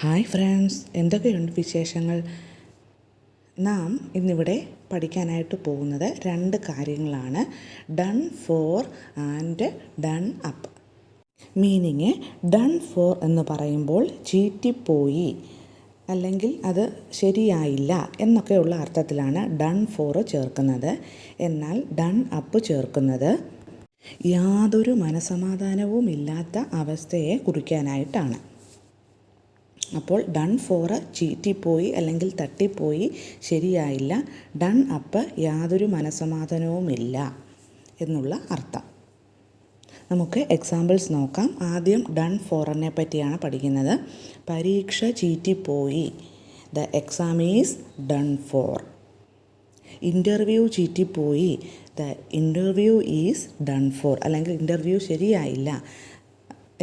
Hi friends, എന്തൊക്കെയുണ്ട് വിശേഷങ്ങൾ? നാം ഇന്നിവിടെ പഠിക്കാനായിട്ട് പോകുന്നത് രണ്ട് കാര്യങ്ങളാണ്, done for and done up. Meaning, done for എന്ന് പറയുമ്പോൾ ചീറ്റിപ്പോയി അല്ലെങ്കിൽ അത് ശരിയായില്ല എന്നൊക്കെയുള്ള അർത്ഥത്തിലാണ് ഡൺ ഫോർ ചേർക്കുന്നത്. എന്നാൽ ഡൺ അപ്പ് ചേർക്കുന്നത് യാതൊരു മനസമാധാനവും ഇല്ലാത്ത അവസ്ഥയെ കുറിക്കാനായിട്ടാണ്. അപ്പോൾ ഡൺ ഫോർ ചീറ്റിപ്പോയി അല്ലെങ്കിൽ തട്ടിപ്പോയി, ശരിയായില്ല. ഡൺ അപ്പ് യാതൊരു മനസമാധാനവുമില്ല എന്നുള്ള അർത്ഥം. നമുക്ക് എക്സാമ്പിൾസ് നോക്കാം. ആദ്യം ഡൺ ഫോറിനെ പറ്റിയാണ് പഠിക്കുന്നത്. പരീക്ഷ ചീറ്റിപ്പോയി, the exam is done for. Interview ചീറ്റിപ്പോയി, the interview is done for. അല്ലെങ്കിൽ ഇൻ്റർവ്യൂ ശരിയായില്ല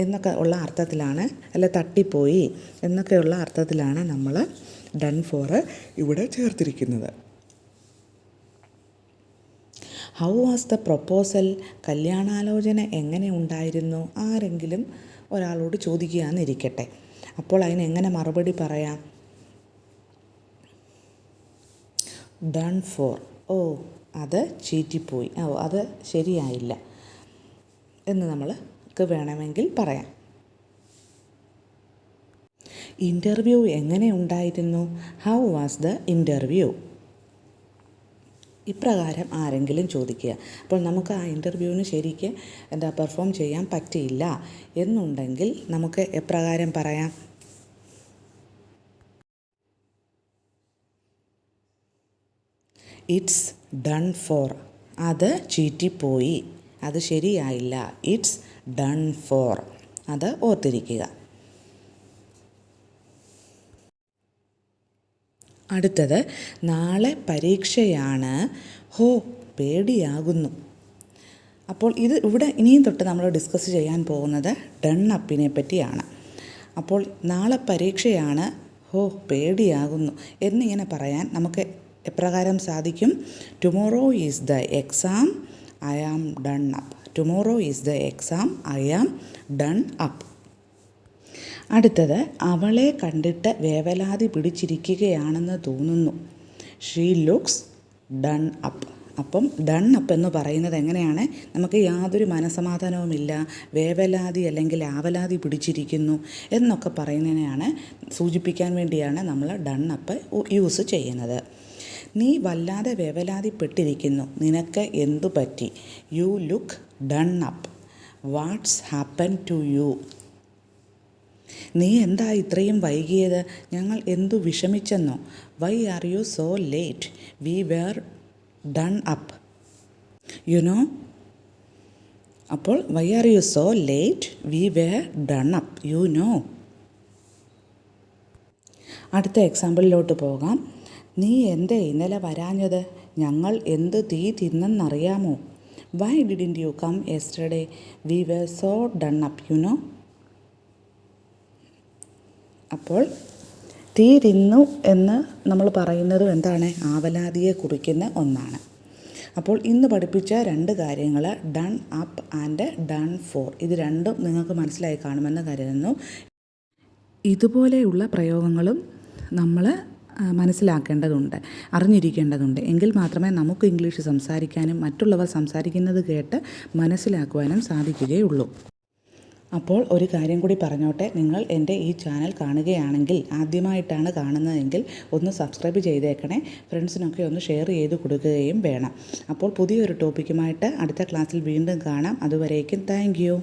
എന്നൊക്കെ ഉള്ള അർത്ഥത്തിലാണ്, അല്ല തട്ടിപ്പോയി എന്നൊക്കെയുള്ള അർത്ഥത്തിലാണ് നമ്മൾ ഡൺ ഫോർ ഇവിടെ ചേർത്തിരിക്കുന്നത്. How was the proposal? കല്യാണാലോചന എങ്ങനെ ഉണ്ടായിരുന്നു? ആരെങ്കിലും ഒരാളോട് ചോദിക്കുകയെന്നിരിക്കട്ടെ. അപ്പോൾ അതിന് എങ്ങനെ മറുപടി പറയാം? ഡൺ ഫോർ, ഓ അത് ചീറ്റിപ്പോയി, ഓ അത് ശരിയായില്ല എന്ന് നമ്മൾക്ക് വേണമെങ്കിൽ പറയാം. ഇൻ്റർവ്യൂ എങ്ങനെ ഉണ്ടായിരുന്നു? How was the interview? ഇപ്രകാരം ആരെങ്കിലും ചോദിക്കുക. അപ്പോൾ നമുക്ക് ആ ഇൻ്റർവ്യൂവിന് ശരിക്ക് പെർഫോം ചെയ്യാൻ പറ്റിയില്ല എന്നുണ്ടെങ്കിൽ നമുക്ക് എപ്രകാരം പറയാം? ഇറ്റ്സ് ഡൺ ഫോർ, അത് ചീറ്റിപ്പോയി, അത് ശരിയായില്ല. ഇറ്റ്സ് ഡൺ ഫോർ, അത് ഓർത്തിരിക്കുക. അടുത്തത്, നാളെ പരീക്ഷയാണ്, ഹോ പേടിയാകുന്നു. അപ്പോൾ ഇവിടെ ഇനിയും തൊട്ട് നമ്മൾ ഡിസ്കസ് ചെയ്യാൻ പോകുന്നത് ഡൺ അപ്പിനെ പറ്റിയാണ്. അപ്പോൾ നാളെ പരീക്ഷയാണ്, ഹോ പേടിയാകുന്നു എന്നിങ്ങനെ പറയാൻ നമുക്ക് എപ്രകാരം സാധിക്കും? Tomorrow is the exam, I am done up. Tomorrow is the exam, I am done up. അടുത്തത്, അവളെ കണ്ടിട്ട് വേവലാതി പിടിച്ചിരിക്കുകയാണെന്ന് തോന്നുന്നു. She looks done up. അപ്പം ഡൺ അപ്പ് എന്ന് പറയുന്നത് എങ്ങനെയാണ്? നമുക്ക് യാതൊരു മനസമാധാനവുമില്ല, വേവലാതി അല്ലെങ്കിൽ ആവലാതി പിടിച്ചിരിക്കുന്നു എന്നൊക്കെ പറയുന്നതിനെയാണ് സൂചിപ്പിക്കാൻ വേണ്ടിയാണ് നമ്മൾ ഡൺ അപ്പ് യൂസ് ചെയ്യുന്നത്. നീ വല്ലാതെ വേവലാതിപ്പെട്ടിരിക്കുന്നു, നിനക്ക് എന്തു പറ്റി? You look done up. What's happen to you? നീ എന്താ ഇത്രയും വൈകിയത്? ഞങ്ങൾ എന്തു വിഷമിച്ചെന്നോ? Why are you so late? We were done up. You know? അപ്പോൾ why are you so late? We were done up. You know? അടുത്ത എക്സാമ്പിളിലോട്ട് പോകാം. നീ എന്തേ ഇന്നലെ വരാഞ്ഞത്? ഞങ്ങൾ എന്ത് തീ തിന്നെന്നറിയാമോ? Why didn't you come yesterday? We were so done up. You know? അപ്പോൾ തീ തിന്നു എന്ന് നമ്മൾ പറയുന്നതും എന്താണ്? ആവലാതിയെ കുറിക്കുന്ന ഒന്നാണ്. അപ്പോൾ ഇന്ന് പഠിപ്പിച്ച രണ്ട് കാര്യങ്ങൾ, done up and done for, ഇത് രണ്ടും നിങ്ങൾക്ക് മനസ്സിലായി കാണുമെന്ന് കരുതുന്നു. ഇതുപോലെയുള്ള പ്രയോഗങ്ങളും നമ്മൾ മനസ്സിലാക്കേണ്ടതുണ്ട്, അറിഞ്ഞിരിക്കേണ്ടതുണ്ട്. എങ്കിൽ മാത്രമേ നമുക്ക് ഇംഗ്ലീഷ് സംസാരിക്കാനും മറ്റുള്ളവർ സംസാരിക്കുന്നത് കേട്ട് മനസ്സിലാക്കുവാനും സാധിക്കുകയുള്ളൂ. അപ്പോൾ ഒരു കാര്യം കൂടി പറഞ്ഞോട്ടെ, നിങ്ങൾ എൻ്റെ ഈ ചാനൽ കാണുകയാണെങ്കിൽ, ആദ്യമായിട്ടാണ് കാണുന്നതെങ്കിൽ ഒന്ന് സബ്സ്ക്രൈബ് ചെയ്തേക്കണേ. ഫ്രണ്ട്സിനൊക്കെ ഒന്ന് ഷെയർ ചെയ്ത് കൊടുക്കുകയും വേണം. അപ്പോൾ പുതിയൊരു ടോപ്പിക്കുമായിട്ട് അടുത്ത ക്ലാസ്സിൽ വീണ്ടും കാണാം. അതുവരേക്കും താങ്ക് യു.